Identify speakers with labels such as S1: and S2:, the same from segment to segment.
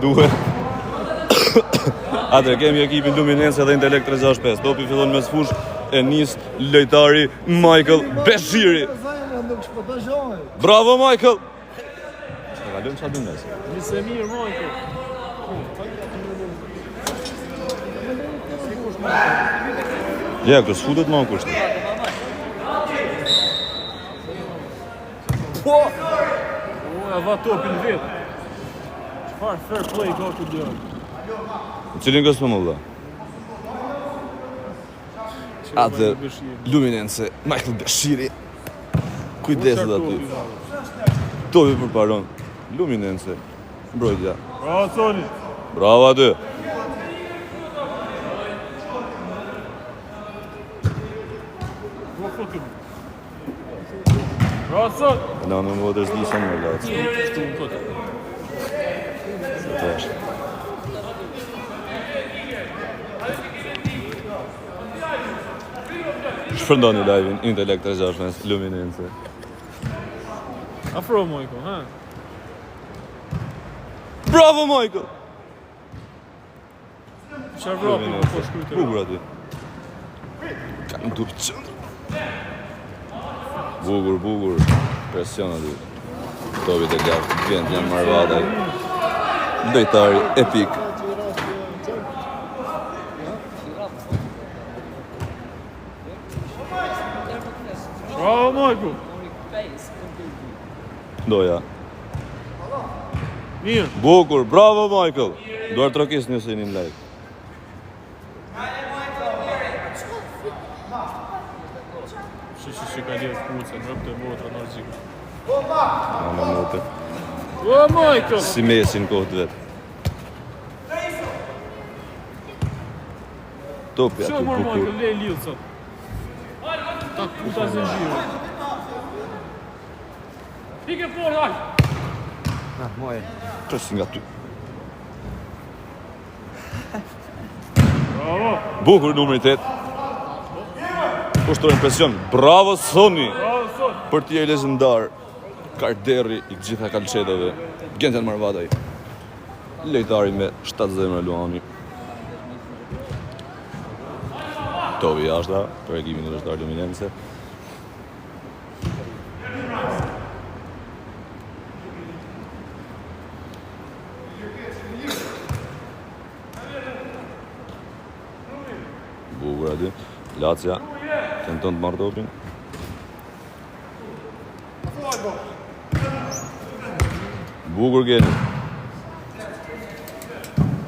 S1: Duhet. Atëre, kemi ekipin Luminense dhe Intelekt 365. Topi fillon mes fush e nis lojtari Michael Beshiri. Bravo Michael. E kalojmë çfarë duhet.
S2: Nisë mirë Michael.
S1: Ja, këtu s'futet më kushte.
S2: Po! O, e va topin vetë. Çfarë fair play ka këtë dërë?
S1: Cilin gësë më dha? Atë Luminense, Michael Beshiri. Kujdeset aty. Topi përparon. Luminense. Mbrojtja.
S2: Bravo, Soni.
S1: Bravo aty.
S2: Bravo, Soni.
S1: Në më votës di sa më latë.
S2: Shtu në këtë.
S1: Shpërndoni live-in Intelekt 365 Luminense.
S2: Afro, Michael, ha?
S1: Bravo Michael!
S2: Qarë vrapi më po shkujtë.
S1: Bugur aty. Kam dup qëndrë. Bugur. Presion aty. Topit e laftë, vjen janë marvadaj. Dojtari epik.
S2: Bravo, Michael.
S1: Doja.
S2: Mirë.
S1: Bukur, bravo Michael. Duar trokis nëse jeni në live.
S2: Shi ka lidhë kuce, në rëpë të motra në rëzikë.
S1: Në mote.
S2: O, Michael!
S1: Si Messi në kohët vetë. Topi aty
S2: Që mërë,
S1: bukur.
S2: Michael, le lidhë sot. Ta kuta zëngjirë. Pike por, daj!
S1: Qësi nga ty.
S2: Bravo!
S1: Bukur numri 8. Kushtojnë presion. Bravo Soni!
S2: Bravo, Soni!
S1: Për tje legendar. Karderi i gjitha kalqetave. Gentjan Marvadaj. Lejtari me 7 zemra Luani. Tovi jashta për ekipin e lojtar Luminense. Bukur aty. Lacia tenton të marrë topin. Bukur Geni.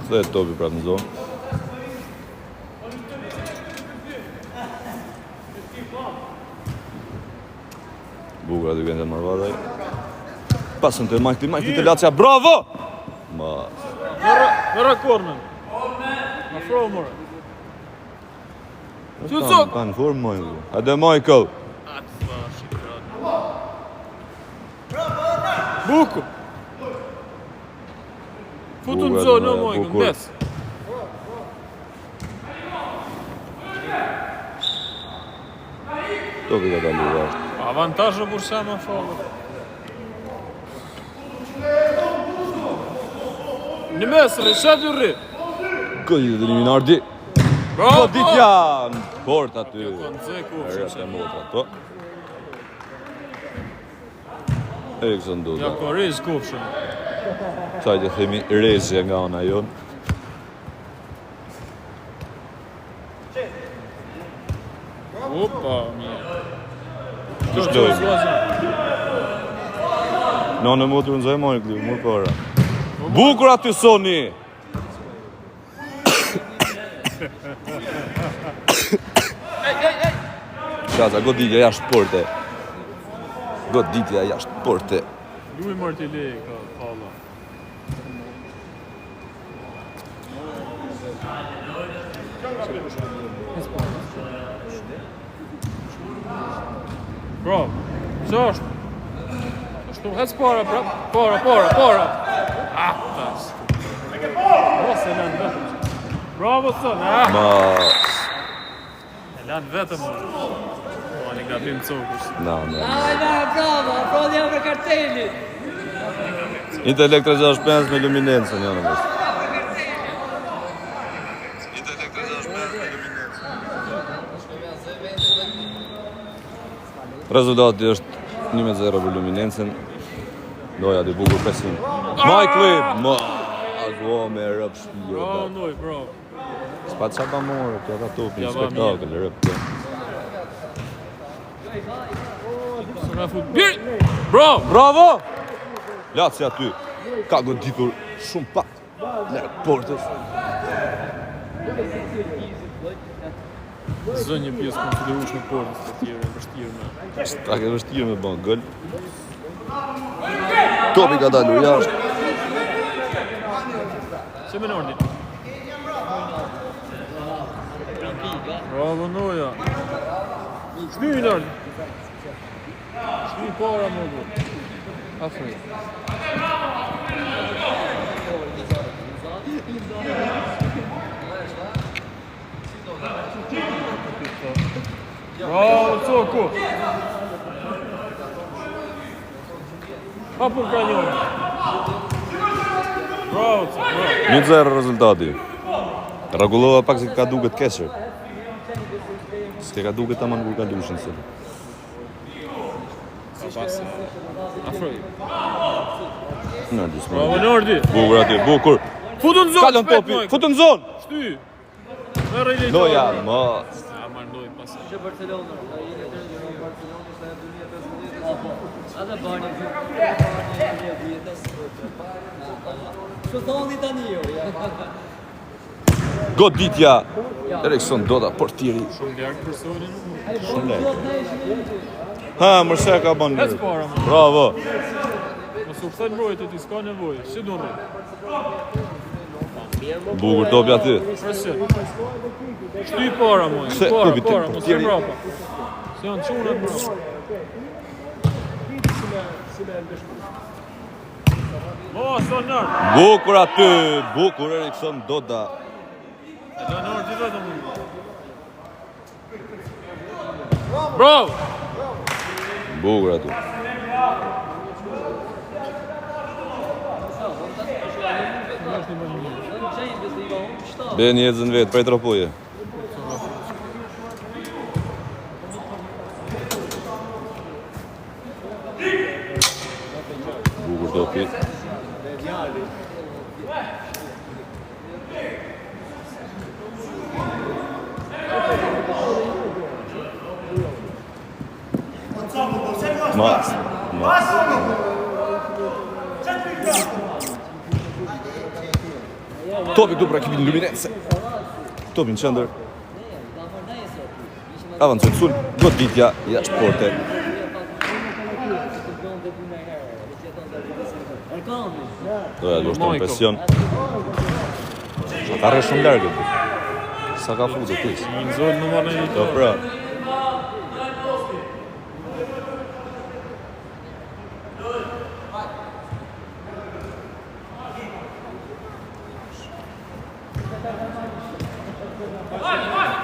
S1: Kthehet topi prapë në zonë. Bukur aty Gentjan Marvadaj. Pasën të Majti të Lacia. Bravo!
S2: Nëra kornën. Afro, mërë.
S1: Kanë formë Michael. Hajde Michael.
S2: Bukur. Futu në zonë, no, Michael,
S1: bukur.
S2: nes.
S1: Topi ka dalu jashtë.
S2: Avantajë për sa më falë. Në mes, Rishat Jurri.
S1: Goditja të Liminardi.
S2: Bravo!
S1: Goditja në port aty.
S2: Kanë zë kufshë.
S1: Rrët e motra to. Erikson Duda.
S2: Ja, ko riz kufshën.
S1: Qaj që themi rezje nga ona jonë.
S2: Opa, mirë.
S1: Kushtojmë. Në motrë në zaj mojë këtu, mërë para. Bukur aty Soni! Shaza, goditja jashtë porte. Goditja jashtë porte.
S2: Lui Martile ka falla. Bro, që është? Ashtu, hec para, bro. Para. Ah, tas. Mos e lanë vetëm. Bravo, son, ah!
S1: Mas...
S2: E lanë vetëm. Një gabim cokës.
S1: No.
S3: Bravo, bravo, applaudiamo per Cartelli.
S1: Intelekt 365 me luminencën janë mos. Intelekt 365 me luminencën. Rezultati është 1-0 për luminencën. Loja di bukur presim. Michael, me rëp shpirë.
S2: Bravo, Noj, bravo.
S1: S'pa qa pa morë, kjo ka topin, spektakl, rëp të.
S2: Bravo!
S1: Bravo! Laci aty, ka goditur shumë pak në portës.
S2: Zë një pjesë konsiderush në portës të tjere, vështirë me.
S1: Ta ke vështirë me ban gëll. Topi ka dalu jashtë.
S2: Se me Nordi. Bravo, Noja. Shmy, Nordi. Shmy para, më bu. Afri. Bravo, Coko. Hapur ka njërë. Bravo, Coko.
S1: 1-0 rezultati. Rregullova pak se ka duket keqër. S'ke ka duket taman kur ka lushin se.
S2: Ka pasë. Afroj.
S1: Nordi s'ma.
S2: Bravo, Nordi.
S1: Bukur aty, bukur.
S2: Futën zonë.
S1: Kalon topi, futën zonë.
S2: Shty. Merë i lejtë.
S1: Loja, mos.
S2: Ja, ma ndoj pasë.
S3: Që Barcelona, Ada bani vjetës. Që thoni tani jo, ja.
S1: Goditja. Erikson Doda, portieri.
S2: Shumë ljarë personin.
S1: Shumë lek. Ha, mërse ka ban
S2: Hec
S1: mirë.
S2: para, më.
S1: Bravo.
S2: Mos u këthej mbrojtë ti, s'ka nevojë. Si do rrë?
S1: Bukur topi aty.
S2: Presion. Shty para, moj.
S1: Se,
S2: Para,
S1: klubi të
S2: para, mos e
S1: portieri.
S2: mbrapa. Se janë qunat mbrapa. Mos, o nërë.
S1: Bukur aty, bukur Erikson Doda.
S2: E da nërë gjithë të mund. Bravo!
S1: Bukur aty. Ben jezën vetë, prej tropoje. Bukur topi. Mas. Topi këtu për ekipin Luminense. Topi në qëndër. Avancojnë sul, goditja jashtë porte. Doja do shtë në presion. Ata rrë shumë largë. Sa ka futë të tisë.
S2: Një zonë në marë një
S1: Do pra.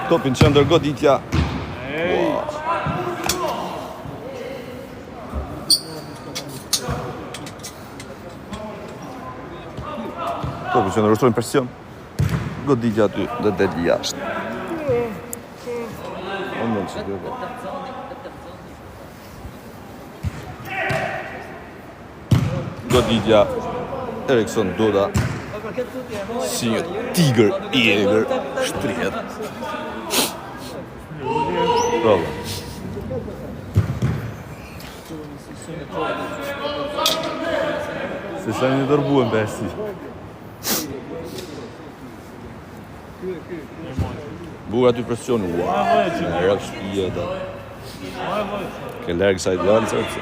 S1: Topin qëndër goditja. Topin qëndër ushtrojnë presion. Goditja aty dhe del jashtë. Ondën që kjo. Goditja Erikson Doda. Si një tigër i egrë shtrihet. Bravo. Se sa një dërbuën besi. Bukur aty presion, ua. Në rëp shpije ta. Ke lërgë sa idealë sërëpse.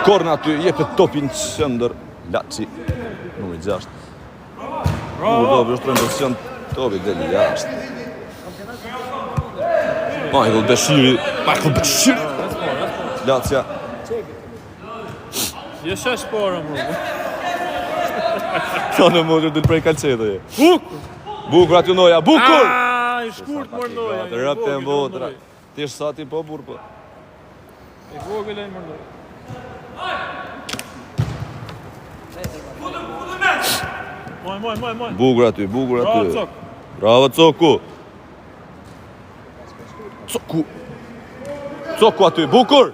S1: Korna aty, jepet topin qëndër. Laci, numri 6. Bukur topi, është presion, topi del jashtë. Michael Beshiri. Lacia.
S2: Je shesh para, më.
S1: Kjo në mundër dhe prej kalqetë. Bukur aty Noja, bukur!
S2: I shkurt mërndoja.
S1: Të rëpte e mbotra. Ti është sati po burë po.
S2: E vogël e mërndoja. Moj.
S1: Bukur aty, bukur
S2: Bravo,
S1: aty.
S2: Cok.
S1: Bravo, Coku. Coku aty, bukur.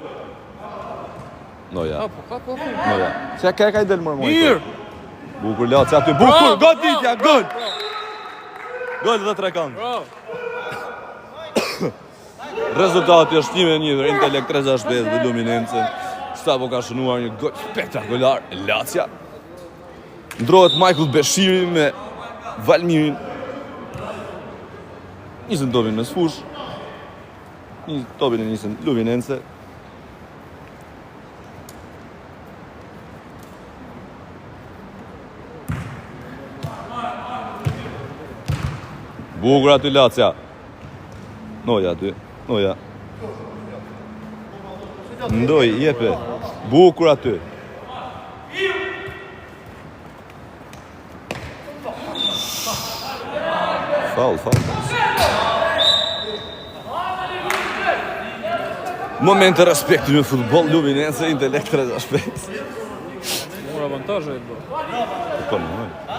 S1: No ja.
S2: Po.
S1: No ja. Se ka i del më moj.
S2: Mirë.
S1: Bukur Laci aty, bukur. Gol ditja, gol. Gol dhe 3 kanë.
S2: Bravo.
S1: Rezultati është 1-1 Intelekt 35 dhe Luminense. Sapo ka shënuar një gol spektakolar Lacia. Ndrohet Michael Beshiri me Valmirin. Nisën topin në sfush. Topin e nisën Luminense. Bukur aty Lacia. Noja aty, noja. Ndoj, jepe. Bukur aty. Faul. Momente respekti në futbol, Luminense, Intelekt 35.
S2: Mora avantazhe e bë.
S1: Po, në.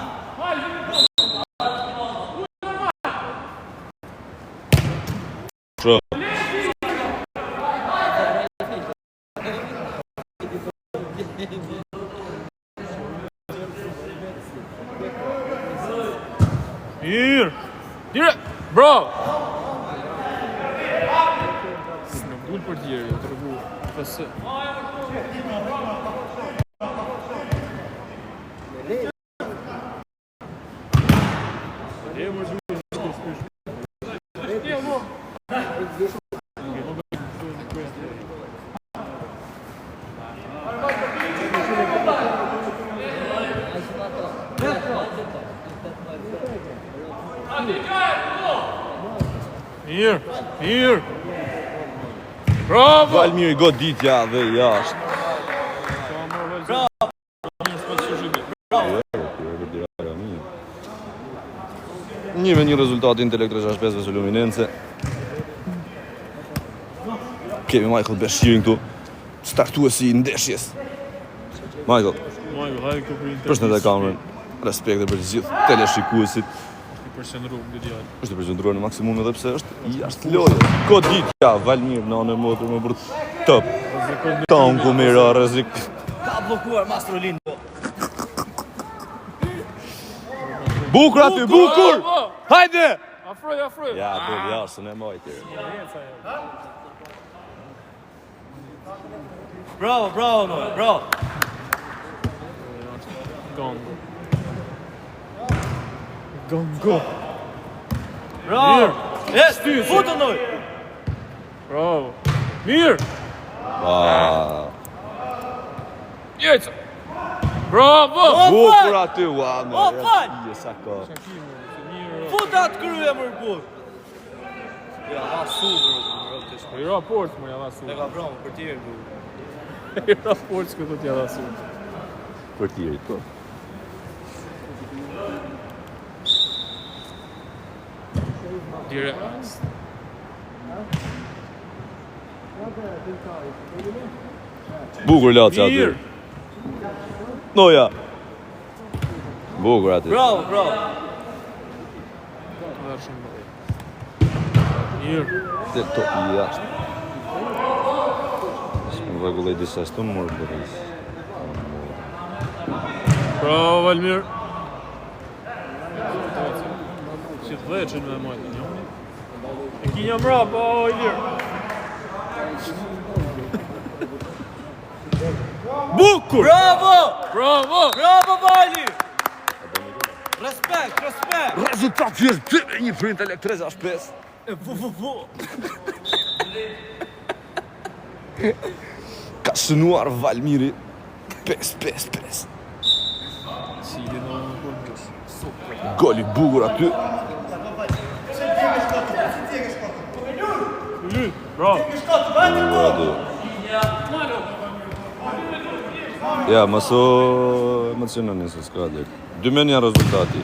S2: Mirë. Dire. Bravo. Në gul për djeri, të rëgu. Fësë. Mirë. Bravo.
S1: Valmiri goditja dhe jashtë.
S2: Bravo.
S1: 1-1 rezultati Intelekt 35 vs Luminense. Kemi Michael Beshirin këtu, startuesi i ndeshjes. Michael,
S2: Hajde këtu për Inter.
S1: përshëndet e kamerën. Respekte për gjithë teleshikuesit. Është përqendruar në maksimum edhe pse është jashtë loje. Goditja Valmir në anë motor më për top. Tanku mira rrezik.
S3: Ka blokuar Mastro Lindo.
S1: Bukur aty, bukur. Hajde!
S2: Afroj.
S1: Ja, do jasën e majtë.
S3: Bravo.
S2: Gongo.
S3: Bravo.
S2: Yes,
S3: Futu noi.
S2: Bravo. Mirë. Jetë. Bravo.
S1: Bukur aty, ua, me
S3: fal!
S1: sa ka.
S3: Futat krye për but. Ja, va super.
S2: I raport më java su.
S3: Ne ka bravo për tjerë.
S2: I raport këtu t'ja dha su.
S1: Për tjerit, po.
S2: Dire.
S1: Bukur Laci aty.
S2: Mirë.
S1: Noja. Bukur aty.
S3: Bravo.
S2: Mirë.
S1: Te topi jashtë. Në rregull e disa s'to morë Boris.
S2: Bravo Valmir. Si të dheqen me majtë, një. E ki një mrap, i lirë. Bukur!
S3: Bravo Vali. Respekt.
S1: Rezultati është 2-1 për Intelekt 35. Ka shënuar Valmiri 5-5-5. Goli bukur aty.
S2: Bravo!
S1: Ja, më so emocionani se s'ka dhe. 2-1 rezultati.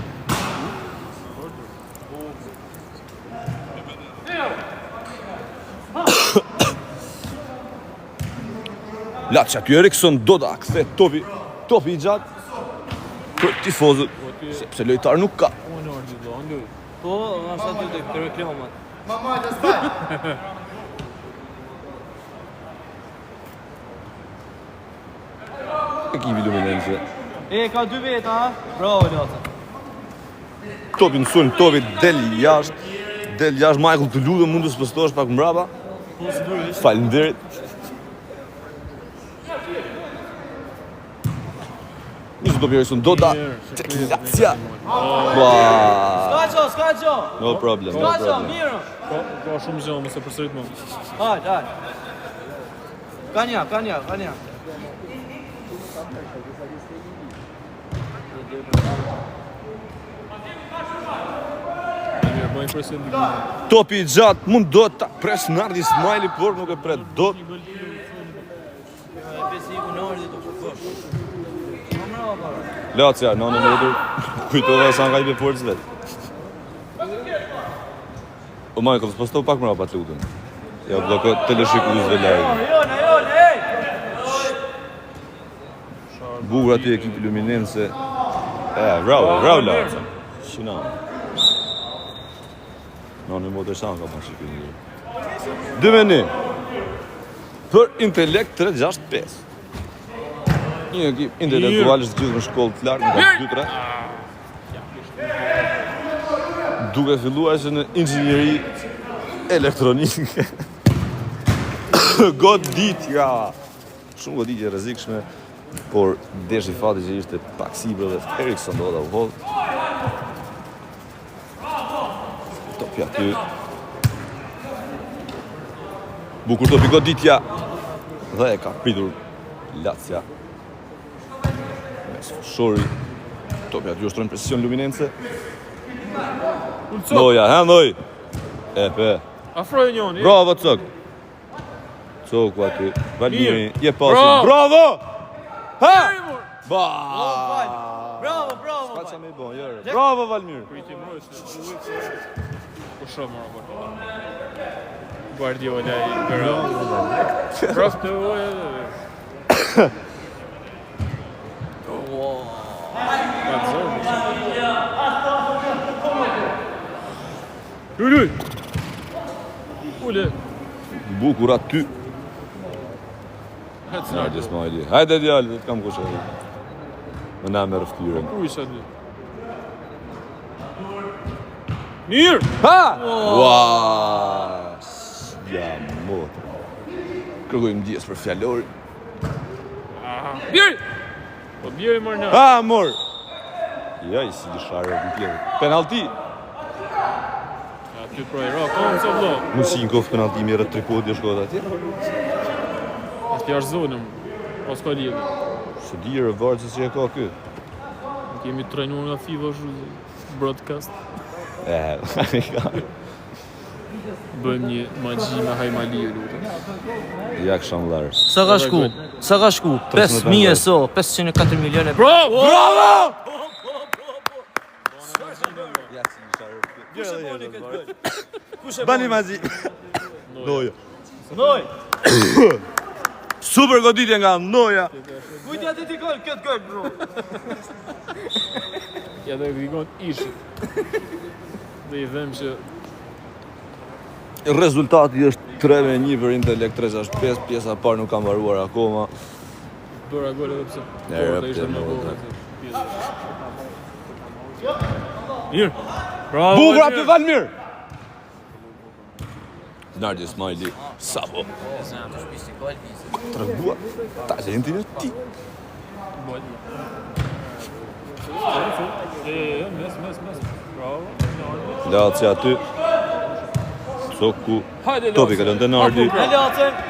S1: Laci aty Erikson Doda kthe topi i gjatë. për tifozët, sepse lojtar nuk ka.
S2: Unë ordi do, ndoj.
S3: Po, ashtë aty të këtë reklamat.
S1: Ekipi Luminense.
S3: Ka 2 veta, ha? Bravo, Lata.
S1: Topi në sulm, topi del jashtë, Michael të lutem mund të spostosh pak mbrapa. Faleminderit. Nisë do pjerësun, do da, teknilacja.
S3: Skajo!
S1: No problem, no
S3: Skajo,
S1: problem.
S3: mirë!
S2: Ka shumë gjë, mëse përsërit më.
S3: Hajde. Kanja.
S2: Mirë, bëjnë presion në gjë.
S1: Topi i gjatë mund do ta pres Nardi Smajli, por nuk e pret dot. Lacia, në motor, kujtova sa nga i be forcë vetë. O Michael, s'posto pak mrapa të lutem. Ja bloko teleshikuesve live.
S3: Hej!
S1: Bukur aty ekipi Luminense. Bravo Lacia. Shina. Në motor sa nga pas shikoj. 2-1. Për intelekt 3-6-5. Një ekip intelektualisht gjithë në shkollë të lartë, nga 2-3. Duke filluar që në inxhinieri elektronike. Goditja. Shumë goditje rrezikshme, por deshi fati që ishte pak sipër dhe Erikson do ta vot. Topi aty. Bukur topi goditja. Dhe e ka pritur Lacia. Shori. Topi aty ushtrojnë presion Luminense. Noja, Noj. Pe.
S2: Afroj njoni.
S1: Bravo, Cok. Coku aty. Valmiri, je pasin. Bravo! Ha!
S3: Bravo!
S1: Ska qa me bon, jere. Bravo, Valmir.
S2: Priti mrojës në po shumë mërë bërë. Guardiola i bërë. Prof të ojë edhe. Luj! Ule!
S1: Bukur aty. Nardi Smajli. Hajde djali, do të kam kushe. Më na me rëftyrën.
S2: Ku isha dy? Mirë!
S1: Ha! Ua! Ja, motë. Kërgojmë dijes për fjallori.
S2: Bjeri! Po bjeri mërë në.
S1: Ha, mor! Ja, i si dësharë në pjerë. Penalti!
S2: Ja, ty projera, konë që vlo.
S1: Musinkov penalti mjerë të trikodi e shkota atje.
S2: Ati është zonëm, po s'ka lidhë.
S1: Së dirë varë që si e ka këtë.
S2: Kemi trajnuar nga FIFA broadcast. Bën një magji me Hajmali e lutëm.
S1: Ja kësham larë.
S3: Sa ka shku? 5.000 so, 504 milione.
S2: Bravo!
S1: Bravo! Bani mazi. Noja.
S3: Noj!
S1: Super goditje nga Noja.
S3: Kujtja të t'i gol, këtë gol, bro!
S2: Ja dhe vikon ishit. Dhe i them që
S1: Rezultati është 3-1 për Intelekt 365, pjesa parë nuk ka mbaruar akoma.
S2: bëra gol edhe pse. Mirë. Bravo.
S1: Bukur aty Valmir. Nardi Smajli, Savo. Tragua talentin e ti.
S2: Mes. Bravo.
S1: Lacia aty. Coku. Topi kalon te Nardi.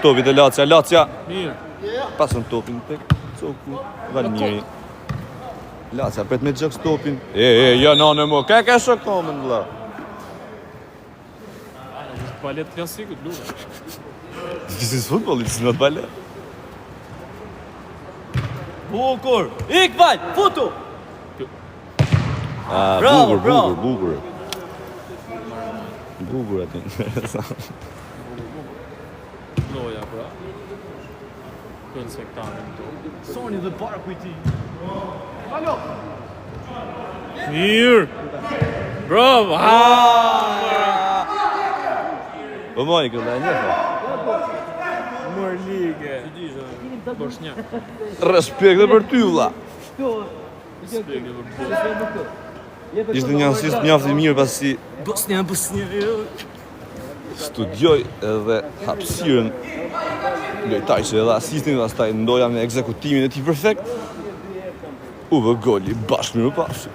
S1: Topi te Lacia.
S2: Mirë.
S1: Pasën topin tek Coku. Valmiri. Lacia pret me gjak topin. Ja nanë mo. Ka shokomën vëlla.
S2: Balet klasikut, lume.
S1: This is football, it's not ballet.
S3: Bukur! Ikbal! Futu! Bravo,
S1: Bukur. Bukur aty.
S2: Loja, pra. Kënë sektarin to.
S3: Soni dhe parë kujti.
S2: Mirë. Bravo.
S1: Po moj këllë e njëfa.
S2: Mor ligë. Bosnjak.
S1: Respekt dhe për ty, vlla.
S2: Spjegë
S1: Ishte një asist mjaft I mirë pasi
S3: Bosnia.
S1: studioj edhe hapësirën lojtarëse edhe asistin dhe astaj ndoja me ekzekutimin e tij perfekt. U bë goli bashkë me pafshi.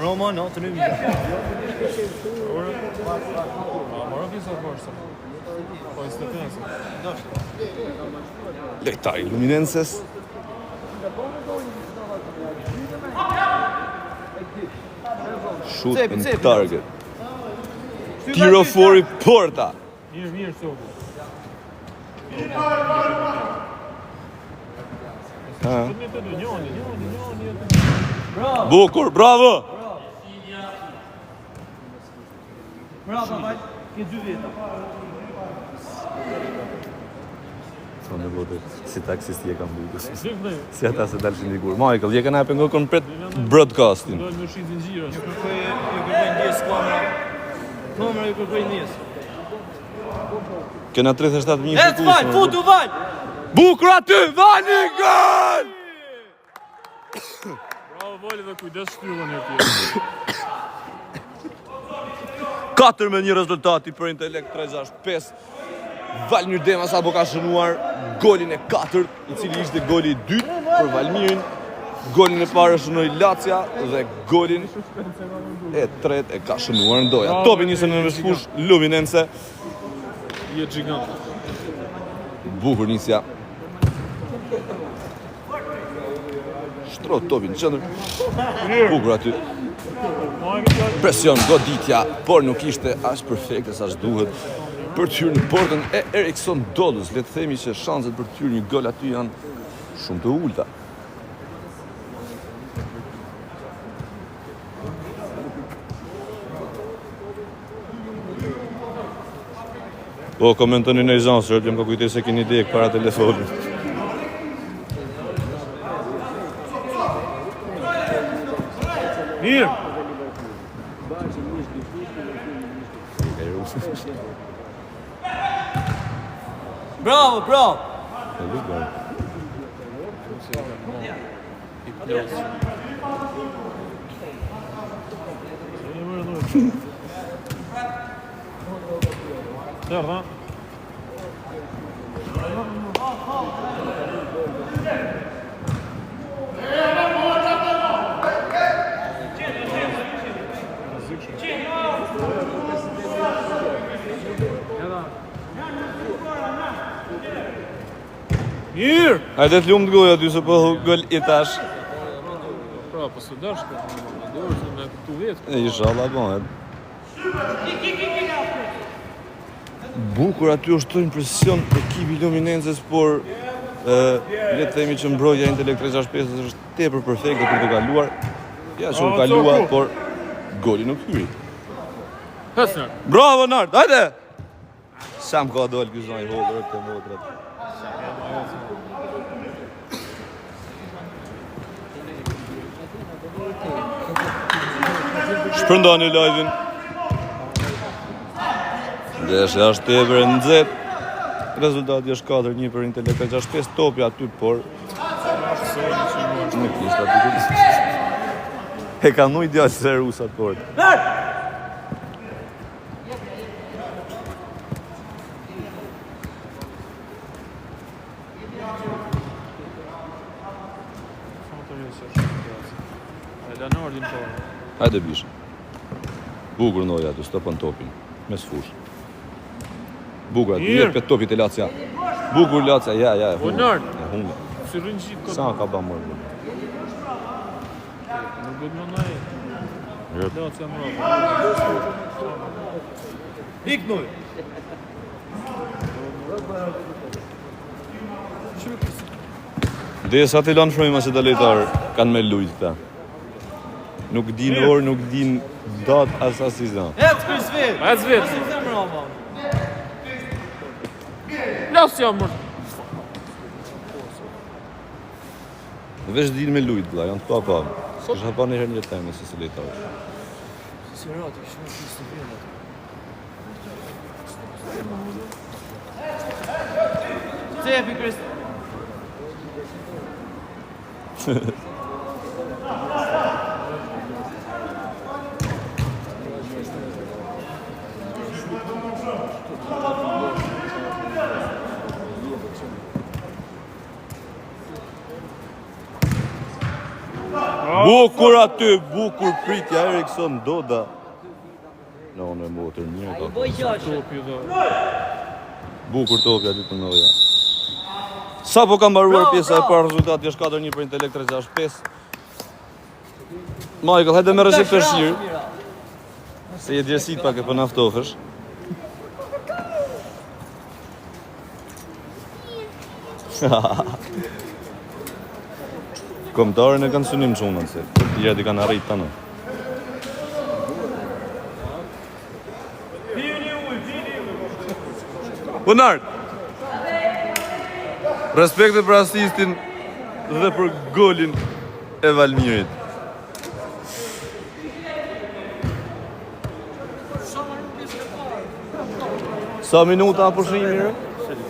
S3: Roma, natën e mirë.
S2: Moro pjesë forsa. Po istëpensa.
S1: Lojtari Luminenses. Shoot and target. Tiro fuori porta.
S2: Mirë, Sofi.
S1: Bukur, bravo!
S3: Bravo, vaj. Ke 2 veta.
S1: Thonë botë, si taksisti e kam bukës.
S2: Shifnë.
S1: Si ata se dalshin dikur. Michael, je kanë hapur ngokën pret broadcastin.
S2: Dojnë me shi zinxhira.
S3: Ju kërkoj ndjes kamera. Kamera ju kërkoj ndjes.
S1: Kena 37.000
S3: Ec vaj, futu vaj.
S1: Bukur aty, vani gol!
S2: Bravo Voli dhe kujdes shtyllën e tij.
S1: 4-1 rezultati për Intelekt 365. Valmir Dema sapo ka shënuar golin e 4, I cili ishte goli I dytë për Valmirin. Golin e parë shënoi Lacia dhe golin e tretë e ka shënuar Ndoja. Topi nisën në fush Luminense.
S2: Je gjigant.
S1: Bukur nisja. Shtrot topin në qendër. Bukur aty. Presion, goditja, por nuk ishte as perfekte sa duhet për të hyrë në portën e Erikson Dollës. Le të themi që shanset për të hyrë një gol aty janë shumë të ulta. Po, komentoni në Izan, së rëpjëm ka kujtej se keni dek para telefonit.
S2: Mirë.
S3: Bravo, bravo.
S2: Derdha. Mirë!
S1: Hajde të lumë të goja ty se po gol I tash.
S2: Pra, po së dashka. Dorës me këtu vetë.
S1: Inshallah bëhet. Bukur aty është të impresion ekipi Luminenses, por le të themi që mbrojtja Intelekt 365 është tepër perfekte për të kaluar. Ja që u kalua, por goli nuk hyri.
S2: Hesner.
S1: Bravo Nart, hajde! Sa më ka dol ky zonj hodër të motrat. Shpërndani live-in. Ndeshja është tepër e nxehtë. Rezultati është 4-1 për Intelekt 365, topi aty, por nuk ishte aty. E kanë ujë djallë se rusat port.
S2: Leonardin po.
S1: Hajde bish. Bukur Noja aty, stopon topin, mes fush. Bukur aty, jep këtë topit e Lacia. Bukur Lacia, ja, e humbë.
S2: Nard.
S1: E humbë.
S2: Si rëngjit këtë.
S1: Sa ka ba mërë.
S2: Nuk bëtë më nëjë. Lacia më rafë.
S3: Iknuj.
S1: Dhe sa të lanë frojma se të lejtarë kanë me lujtë këta. Nuk din orë, nuk din datë as asizan.
S3: Ec për svet.
S2: Ec vetë.
S3: Si bravo.
S2: Lacia më.
S1: Veç din me lujt, bla, janë të pa. Kisha pa një herë një temë si lejtarë.
S3: Sirati, shumë të vjenë atë. Cepi, Krist.
S1: Bukur aty, bukur pritja Erikson Doda. Në unë e motër mirë ka.
S2: Topi dhe.
S1: Bukur topja dy të mëdha. Sa po ka mbaruar pjesa e parë, rezultati është 4-1 për Intelekt 365. Michael, hajde me rrezik të shirë. Se je djersit pak e po naftofësh. Komtarën e kanë synim çunën se tjerat i kanë arrit tani. Bonard. Respekte për asistin dhe për golin e Valmirit. Sa minuta pushimi mirë?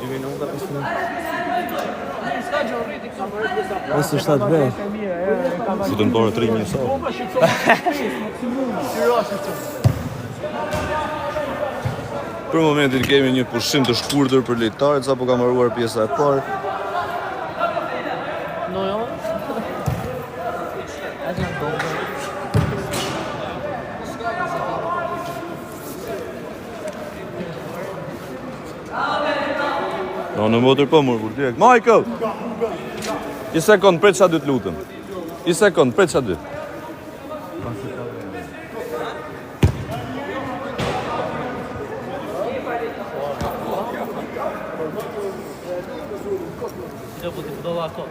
S1: 2 minuta, 5 minuta.
S3: Nësë 7 be.
S1: Si të nëpore 3 minuta. Për momentin kemi një pushim të shkurtër për lejtarët, sa po ka mbaruar pjesa e parë.
S3: No, jo.
S1: No, në motër po mërë kur direkt. Michael! I sekund, pret qa dy të lutëm. I sekund, pret qa dy.
S3: Jo, po ti përdova ato.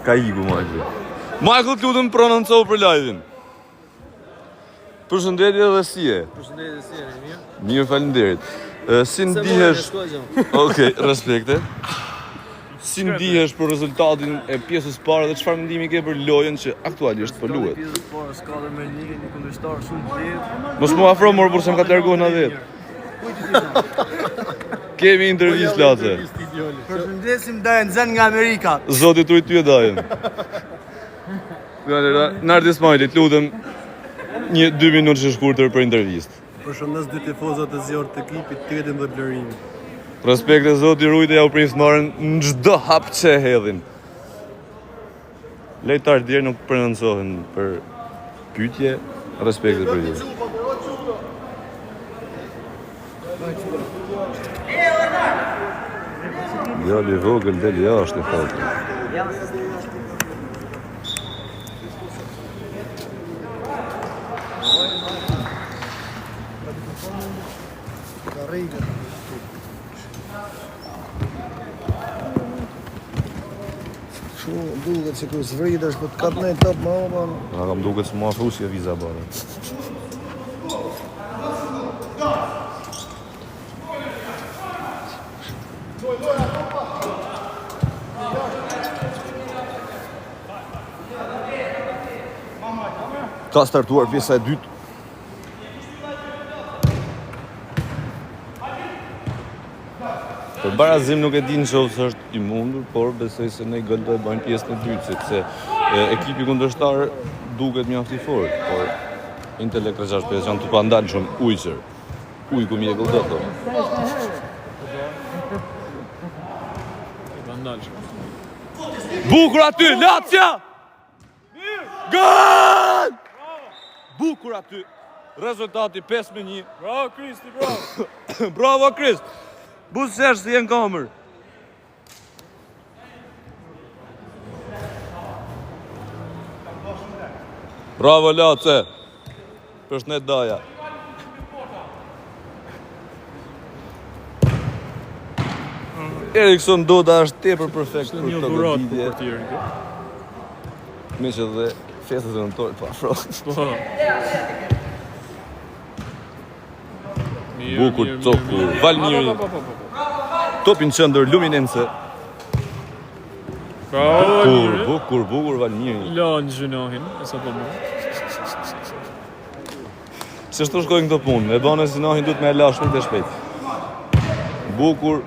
S1: Ka iku, Michael. Michael, të lutëm prononcohu për live-in. Përshëndetje dhe si e?
S3: Përshëndetje, si e, mirë?
S1: Mirë, faleminderit. Si ndihesh... Okej, respekte. Si ndihesh për rezultatin e pjesës parë dhe çfarë mendimi ke për lojën që aktualisht po luhet?
S3: Pjesës parë s'ka dhe me një kundërshtar shumë të lehtë.
S1: Mos mu afro morë për se më ka të largohë na vetë. Kemi intervistë Lace.
S4: Përshëndesim Dajen Zen nga Amerika.
S1: Zoti tuaj ty e Dajen. Nardi Smajli, të lutem 2 minutë që shkurtër për intervistë.
S4: Përshëndes dy tifozat e zjarrit të ekipit, Tetin dhe Blerin.
S1: Respekte zoti Rujtë ja u prismarën në çdo hap që hedhin. Lejtarë djerë nuk prononcohen për pyetje, respekte për ju. Djali i vogël del jashtë e thotë.
S4: Duket se kur zvritësh po të kap në top më oba.
S1: Na kam duket se mua frusja viza bare. Ka startuar pjesa e dytë. Për barazim nuk e di nëse është i mundur, por besoj se ne gol do e bëjmë pjesën e dytë, sepse ekipi kundërshtar duket mjaft i fortë, por Intelekt 365 janë të pandalshëm ujqër. Ujku mjekull do thonë. Bukur aty, Lacia! Gol! Bukur aty. Rezultati 5-1.
S2: Bravo, Kristi, bravo!
S1: Bravo, Krist! Buzësh si jenë kamër. Bravo, Lace! Përshëndet Daja. Erikson Doda është tepër perfekt për këtë goditje. Me që dhe Festat e nëntorit po afro.
S2: Po.
S1: Bukur topu, Valmiri. Topin qendër Luminense. Bukur Valmiri.
S2: Lanë gjënohin, e sa po më.
S1: Se shto shkojnë këto punë, e bane Zinohin duhet me e la shumë të shpejt. Bukur,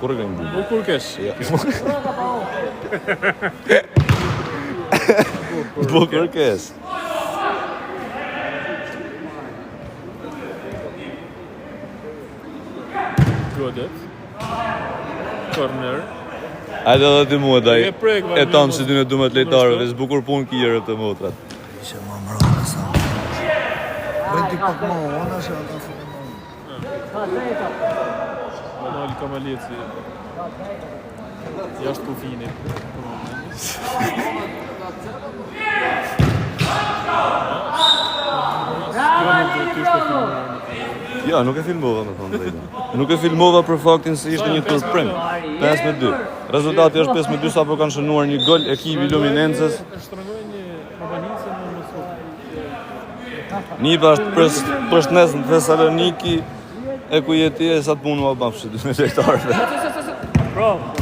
S1: kur e kënë bukur?
S2: Bukur kesh.
S1: Bukur kes.
S2: Godet. Corner.
S1: Hajde edhe ti mua daj.
S2: E prek,
S1: E tanë që ty në dumet lejtarëve, s'bukur punë kjerë të motrat.
S5: Ishe ma mërona sa. Bëjti pak ma ona që ata fëtë
S2: Manoli Kamaleci. Jashtë kufini.
S1: Ja, nuk e filmova me thonë drejtën. Nuk e filmova për faktin se ishte një turp prem. 5-2. Rezultati është 5-2 sapo kanë shënuar një gol ekipi Luminenses. Nipa është përshnes në Thessaloniki e ku jeti e sa të punë ma bafshit në lejtarëve.
S2: Bravo.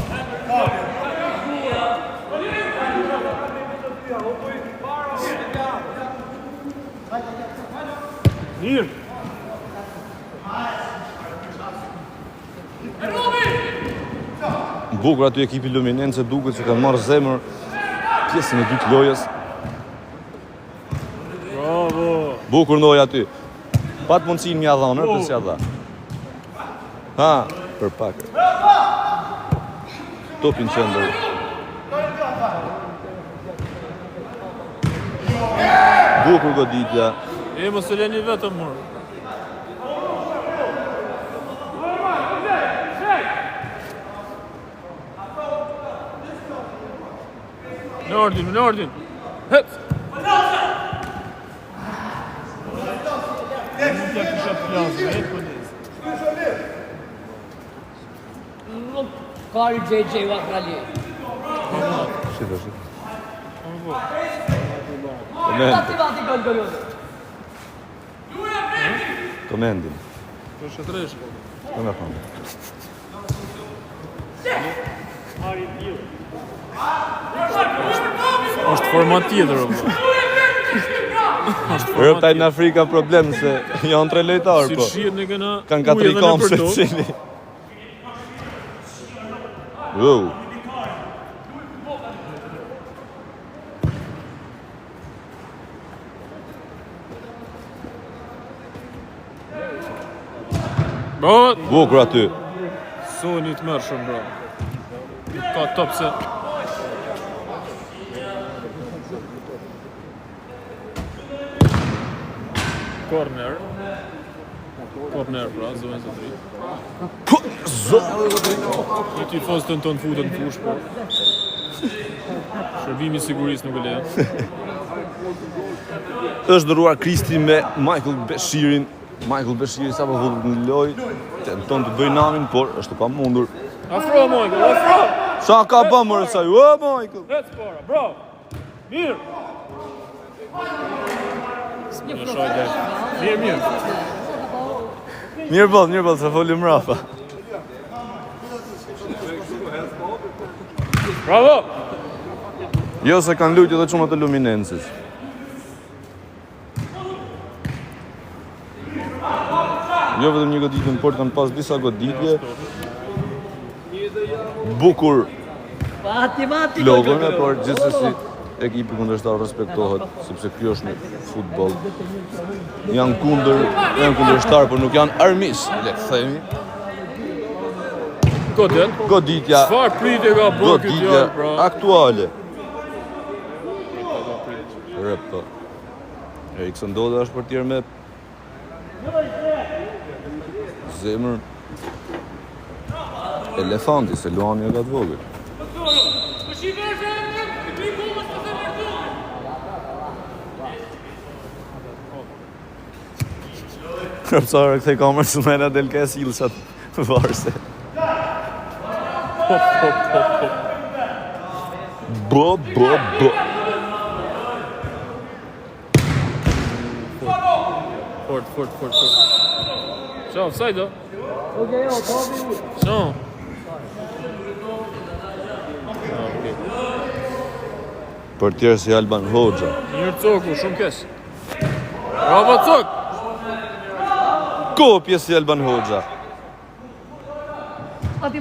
S2: Mirë.
S1: Bukur aty ekipi Luminense duket që kanë marrë zemër pjesën e dytë të lojës.
S2: Bravo.
S1: Bukur ndoj aty. Pat mundësin mja dhanë, për s'ja dha. Ha, për pak. Topin qendër. Bukur goditja.
S2: E mos e leni vetëm mërë. Në ordin. Hëtë! Nuk ja kisha plasë,
S6: Kari JJ Wakrali.
S1: Shito.
S6: Vati gol.
S1: Komendin.
S2: Po shëtresh.
S1: Po nga thonë.
S2: Është format tjetër, o.
S1: Rëptaj në Afrika problem se janë 3 lojtarë,
S2: Si
S1: po.
S2: shihet në këna
S1: Kanë 4 kamë se cili. Wow.
S2: Bot!
S1: Bukur aty.
S2: Soni të mërë shumë, bro. Ka top se... Corner, pra, zonë të tri. Një tifoz të në tonë futën në fush, po. Shërbimi sigurisë nuk e leja.
S1: Është dëruar Kristi me Michael Beshirin. Michael Beshiri sa po vullet në loj, tenton të bëj namin, por është pa mundur.
S2: Afro, Michael, afro!
S1: Sa ka ba mërë saj, o Michael!
S2: Let's para, bro! Mirë! Mirë, mirë.
S1: Mirë boll, se folim rafa.
S2: Bravo!
S1: Jo se kanë lujtë edhe qunat e Luminensis. Jo vetëm një goditje, por kanë pas disa goditje. Bukur logën, por gjithsesi ekipi kundërshtar respektohet, sepse kjo është një futboll. Janë kundërshtar, por nuk janë armis, le të themi. Goditja.
S2: Çfarë pritje ka bërë ky
S1: Goditja
S2: djalë, bro?
S1: aktuale. Rëpë. Erikson Doda është për tjerë me zemër elefanti, se luani e ka të vogël. Kërpsarë këthej kamërë së mena del ka e silësat varse. Bo.
S2: Fort. Qa, offside do?
S6: Okej, ja, ta vi.
S2: Qa? Okej.
S1: Për tjerë si Alban Hoxha.
S2: Mirë Coku, shumë kesh. Bravo Cok!
S1: Kopje si Alban Hoxha.
S6: Mati.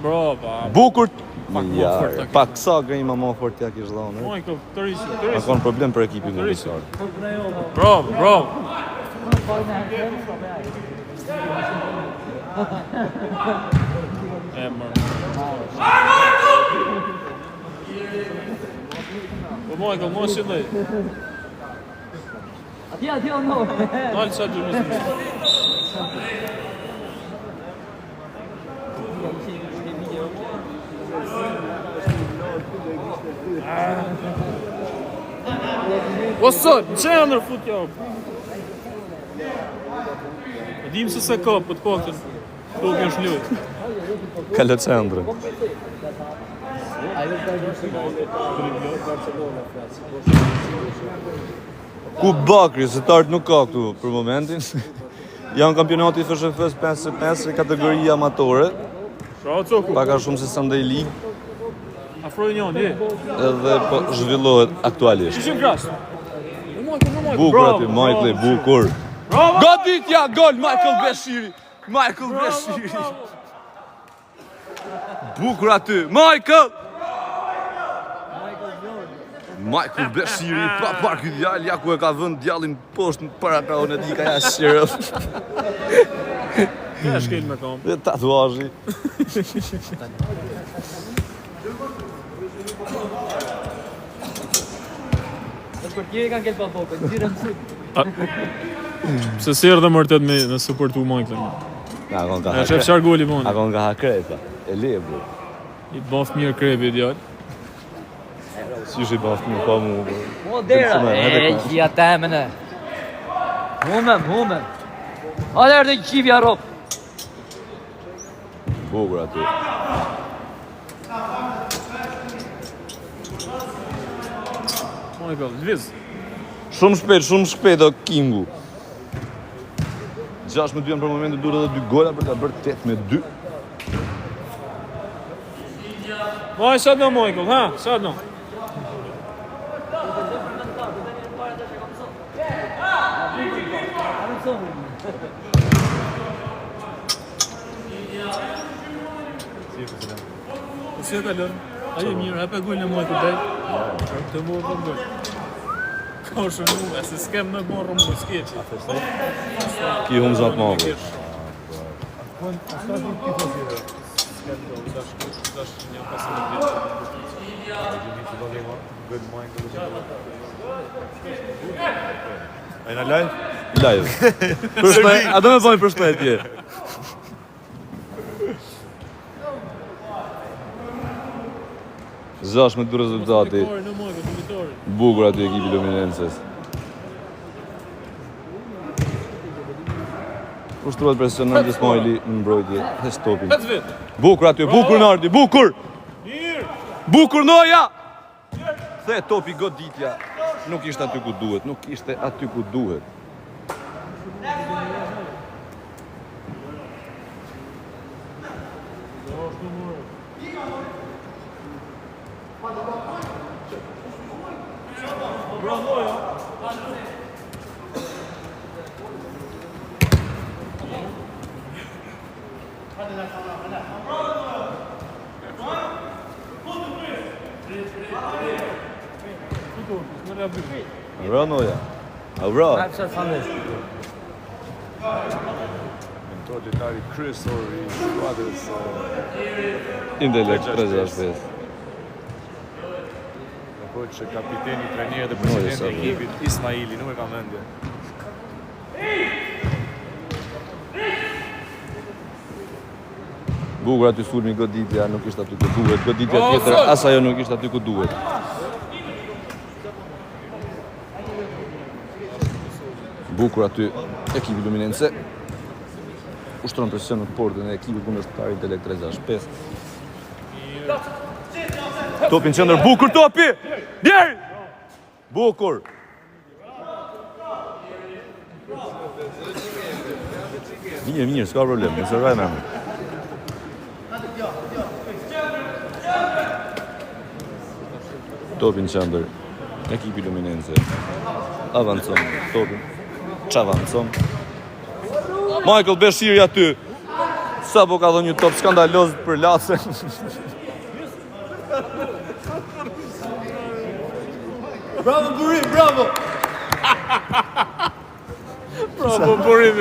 S2: Bravo.
S1: Bukur.
S2: Pak më
S1: Ja,
S2: fort, tak.
S1: pak sa gënjë më fort ja kish dhënë.
S2: Michael, tërisi.
S1: Ka kon problem për ekipin
S2: Tërisi.
S1: ndërkombëtar.
S2: Bravo. Mërë. Po Michael, mos që ndaj.
S6: Aty, no.
S2: Dalë qa gjë mësë. What's up? Që e ndër fut javë? E dim se se ka, për të paktën. Tokë është lojë.
S1: Kalë centrën. Ku Bakri, se tart nuk ka këtu për momentin. Janë kampionati FSHF 55 kategoria amatore,
S2: Bravo Coku.
S1: pak a shumë se Sunday League,
S2: Afroj njën, je.
S1: edhe po zhvillohet aktualisht.
S2: Shqim kras.
S1: Bukur aty, Michael, bukur.
S2: Bravo!
S1: Goditja, gol, Michael Beshiri. Bukur aty, Michael Beshiri, pa parë këtë djallë, ja ku e ka vënd djallin poshtë në para ka unë e di ka ja shirë.
S2: Ka shkel me kam.
S1: Dhe tatuazhi.
S6: Portieri kanë kelpa bokën, dirëm sut.
S2: Se serë dhe mërtet me në supportu Michael.
S1: Na kon ka
S2: E shef qarë goli
S1: A
S2: moni.
S1: kon ka hakreta, e lebru.
S2: I të baf mirë krepi, djallë.
S1: Si shi bafë një pa mu.
S6: Mo dera. Gjia temene. Humem. Hajde erdhe qivja rop.
S1: Bukur aty.
S2: Michael, zviz.
S1: Shumë shpejt o Kingu. 6-2 për momentin duhet edhe 2 gola për ta bërë 8-2.
S2: Vaj, sa do Michael, ha? Sa do? Si e kalon? Aje mirë, hape gojnë e Michael Day. Të morë për gojnë. Ka shumë e se s'kem në morë më s'keqi.
S1: Ki hum zat ma vë.
S4: A jena live?
S1: Live. A do me bojnë përshpetje. Zash me du rezultati. Bukur aty ekipi Luminenses. Ushtruat presionon Ismaili në mbrojtje, hes topin. Bukur aty, bukur Nardi, bukur! Bukur Noja! The topi goditja. Nuk ishte aty ku duhet, Avra Noja. Avra.
S6: Hapsa sandesh.
S4: Totalitari kryesor I skuadrës
S1: Intelekt 365.
S4: po që kapiteni, trajneri dhe presidenti I ekipit Ismaili nuk e ka mendje.
S1: Bukur aty sulmi goditja, nuk ishte aty ku duhet. Goditja tjetër, as ajo nuk ishte aty ku duhet. Bukur aty ekipi Luminense. Ushtron presion në portën e ekipit kundërshtar Intelekt 365. Topin qendër, bukur topi! Djeri! Bukur! Mirë, s'ka problem, nëse raj me më. Topin qëndër, ekipi Luminense. Avancon, topin. Çavancon. Michael Beshiri aty. Sa po ka dhënë një top skandaloz për Lace.
S2: Bravo Burim, bravo! Bravo Burim,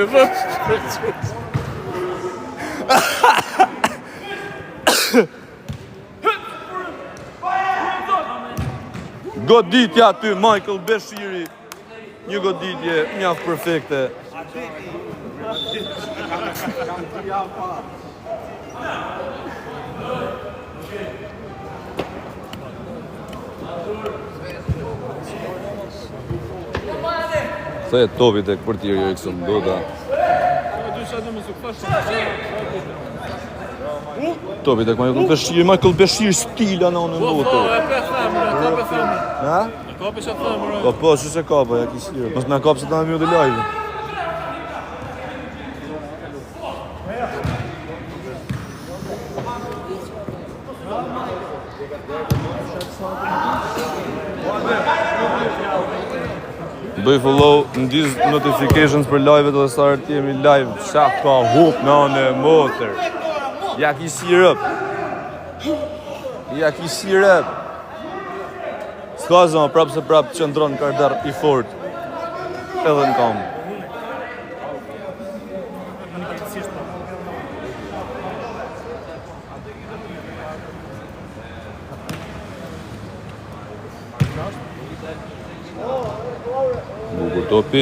S1: Goditja aty, Michael Beshiri. Një goditje mjaft perfekte. Thjet topi tek portieri Eriksson Doda. Topi tek Michael Beshiri stila në anën motor. Ha? Po, që se kapa, ja kisirë. Mos me kapë se ta me mjë dhe live. Bëj follow në these notifications për live-et dhe sa rëtë jemi live. Qa ka hup në anë e motor. Ja kisirë. Ja kisirë. Ska zëma, prapë se prapë qëndron Kardar i fort. Edhe në kam. Bukur topi.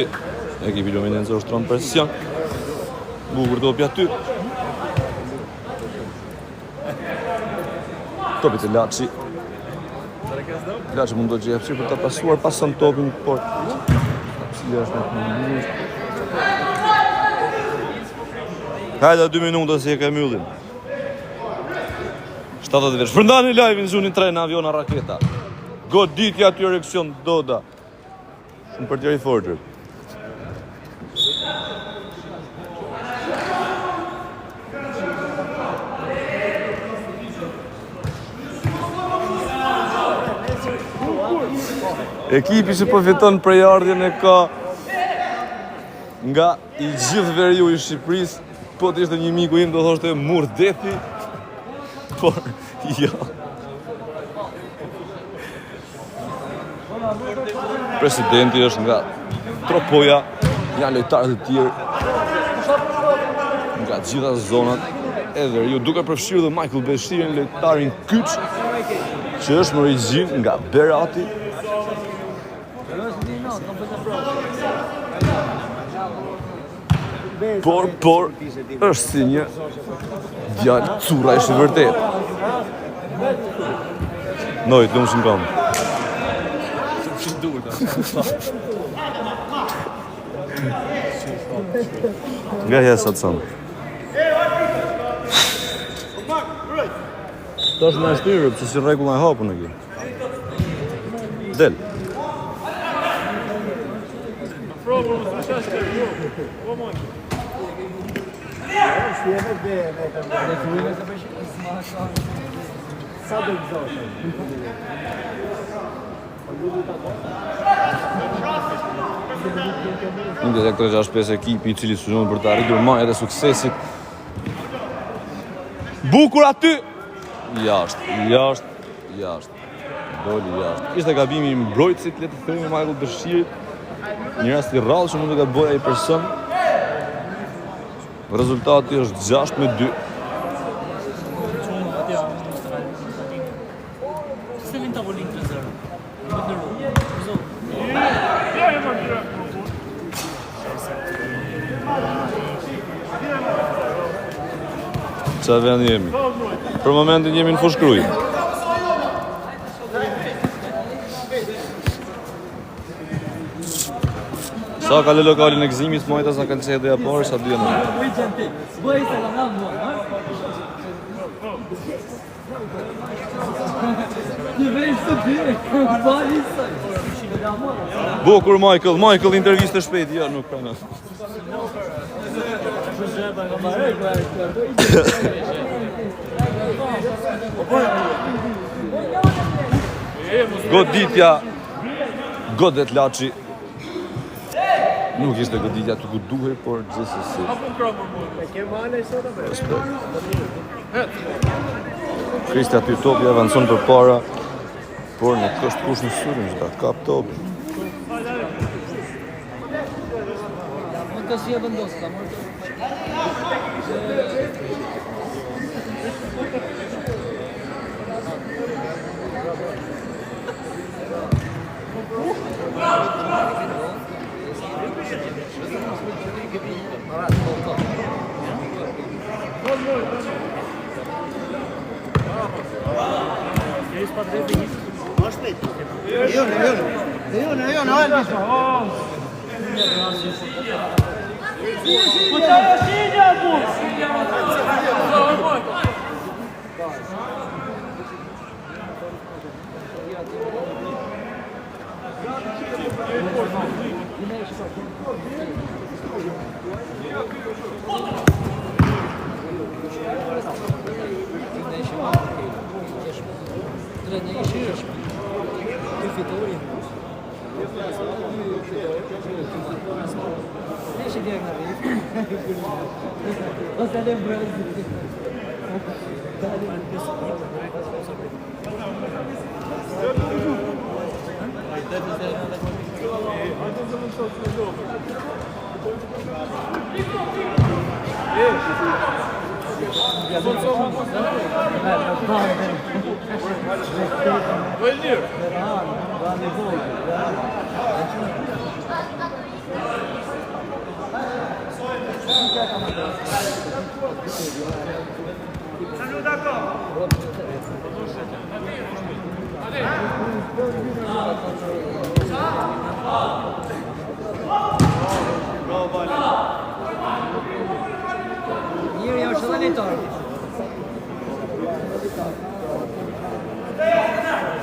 S1: Ekipi Luminense ushtron presion. Bukur topi aty. Topi të Laçi. Laçi mund të gjejë hapësirë për ta pasuar pason topin por cili është në mënyrë. Hajde 2 minuta si e ka mbyllin. 70 vesh. Përndani live-in zunin 3 në aviona raketa. Goditja aty Eriksson Doda. Shumë për tjeri fortër. Ekipi që përfiton prej ardhjen e ka nga i gjithë veriu i Shqipërisë, po të ishte një miku im do thoshte Murdethi, por jo. Presidenti është nga Tropoja, janë lojtarët e tjerë nga gjitha zonat e veriu, duke përfshirë dhe Michael Beshirin, lojtarin kyç, që është më origjin nga Berati. Por, është si një djallë cura ishte vërtet. Nojt, lumë shumë kam. Nga jesë atë samë. Ta është me shtyrë, pëse si regula e hapën e kjo. Del. Një detektor 65 ekipi i cili sulmon për të arritur majat e suksesit. Bukur aty! Jashtë. Doli jashtë. Ishte gabimi i mbrojtësit, le të themi Michael Beshirit. Një rast i rrallë që mund të gaboja ai person. Rezultati është 6-2. Qa vend jemi? Për momentin jemi në Fushkruj. Sa ka lë lokalin e gëzimit, mojta sa ka lëse dhe parë, sa dhja në. Bukur Michael interviste shpejt, ja nuk ka në. Goditja Godet Laçi. Nuk ishte goditja të ku duhej, por gjithsesi. Kristi aty topi avancon për para, por nuk është kush në syrin që ta kap topin.
S6: Mund të si e vendos, ta mund. Njëri është edhe litar.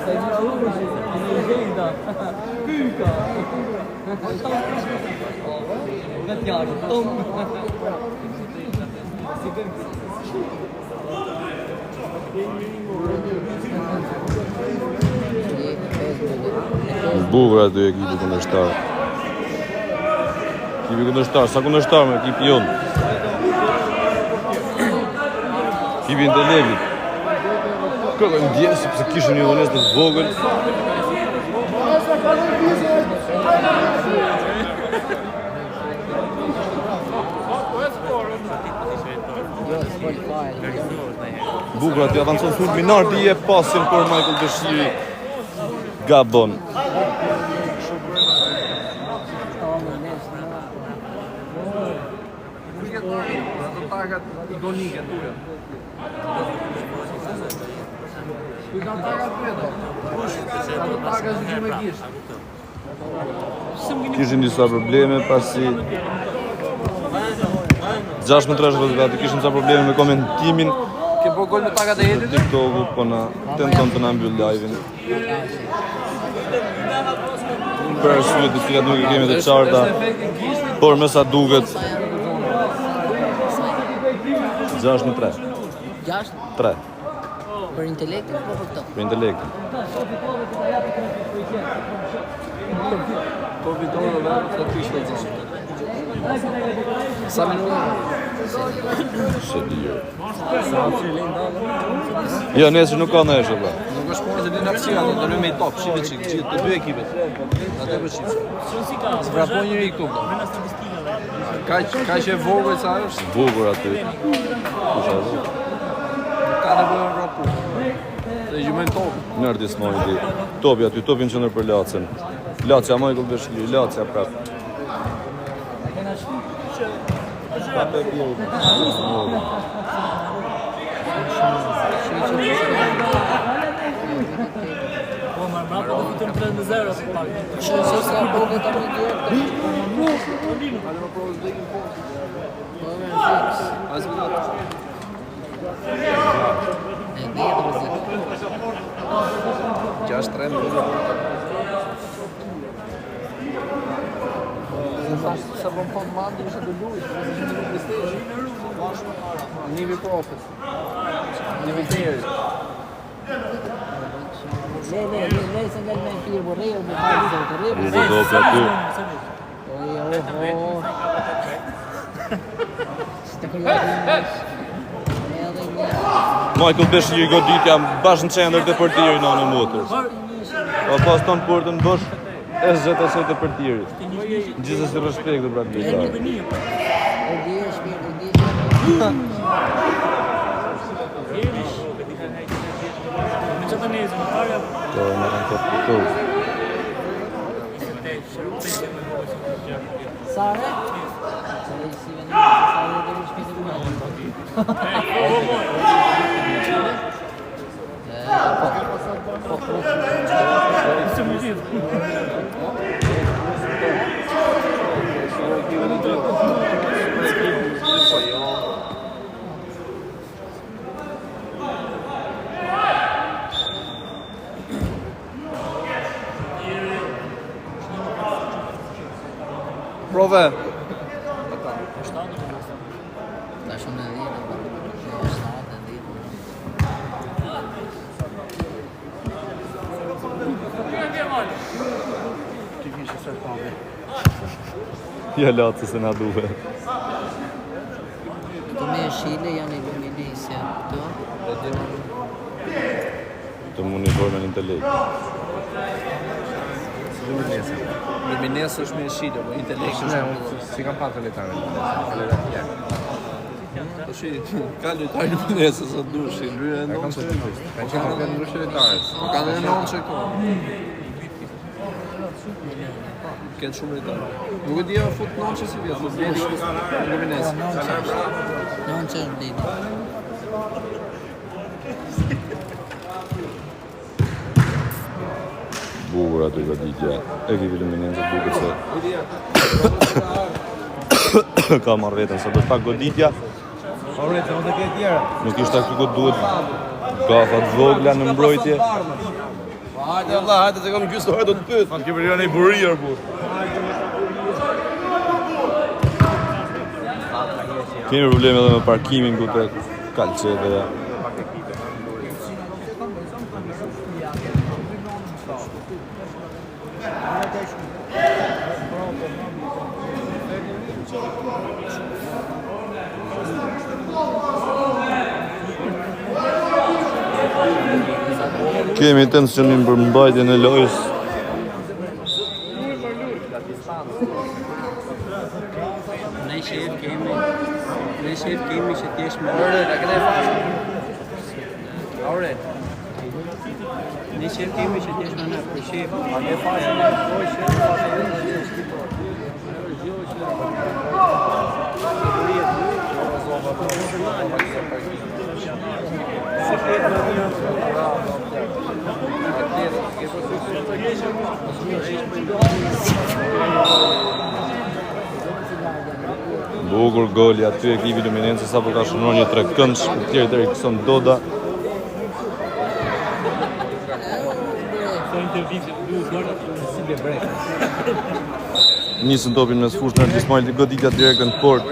S6: Se një rrugë, një gjenda. Pyka. Në tjarë, tomë.
S1: Bukur aty ekipi kundërshtar. Ekipi kundërshtar, sa kundërshtar me ekipi jonë. Ekipi Intelegit. Kërkoj ndjen sepse kishën një vonesë të vogël. Bukur aty avancon Fulminar, di e pasin për Michael Dëshiri. Gabon. Kishin disa probleme pasi 6-3 rezultati, kishin disa probleme me komentimin.
S6: Ke po gol me takat e jetit?
S1: TikToku po na tenton të na mbyll live-in. Për arsye të cilat nuk i kemi të qarta, por me sa duket 6-3.
S7: 6
S1: 3
S7: për intelektin apo për këto?
S1: për intelektin.
S6: Po vitore dhe të të ishte gjithë. Sa minuta?
S1: Se di jo. Jo, nesër nuk ka nesër, bla.
S3: Nuk është punë se dy naftësia, do të lëmë me top, shive çik, të dy ekipet. Atë për çik. Të vrapoj njëri këtu. Kaq e vogël sa është,
S1: Bukur aty. Kush e di?
S3: ka nevojë të vrapu. Dhe ju mend top.
S1: Nërdi s'moj di. Topi aty, topi në qëndër për Lacën. Lacja, Michael Dëshiri, Lacja prap.
S6: Po më mbrapa do fitëm 3-0 si pak.
S7: Që sa boga ta më duhet.
S3: As vetë.
S7: E dia do rrezik.
S3: 6-3. Sa bën po mandi ishte të luajë, ishte në PlayStation. Nivi profit. Nivi tjerë.
S7: Lei se nga me firë borrejë, me pari të rrëbë.
S1: Rrëbë dope aty. Michael Beshi i goditja bashkë në qendër të përtiri në anë motër. Pa pas tonë portën bësh SZS të përtiri. Gjithës i respekt dhe bratë bëjtarë. Të në rënë të përtu.
S7: Sare?
S3: Prove.
S7: Ta shumë në dhjetë,
S1: Ja latë se na duhe.
S7: Të me shile janë i luminisja të.
S1: Të uniformen intelekt.
S3: Luminesë është me shile, po intelekti është
S4: Si kam patë letare.
S3: Po shi, ka lojtar luminesë sa dushi, lyre e
S4: Kam
S3: nonçe.
S4: të Kanë qenë ndryshe letarës.
S3: Kanë edhe nonçe këto. Kanë shumë lojtarë. Nuk e di a fut nonçe si vjet, fut luminesë.
S7: Non c'è un dito.
S1: Bukur aty goditja. Ekipi Luminense duket se ka marrë veten sa do pak goditja. Nuk ishte ashtu ku duhet. Gafat vogla në mbrojtje.
S3: Hajde valla, hajde se kam gjysë orë do të pyet.
S1: Ke vërion e burir bu. Kemi probleme edhe me parkimin ku te Kalçeveja. Kemi tensionin për mbajtjen e lojës.
S6: Ne shef kemi që t'jesh me
S3: Ore, ta kene fashë. Ore.
S6: Ne shef kemi që t'jesh me në për shef.
S3: A ke fashë në
S1: Bukur goli aty ekipi Luminense sapo ka shënuar një trekëndsh për tjerë deri Erikson Doda. Nisën topin mes fushën e Ismail goditja direkt në port.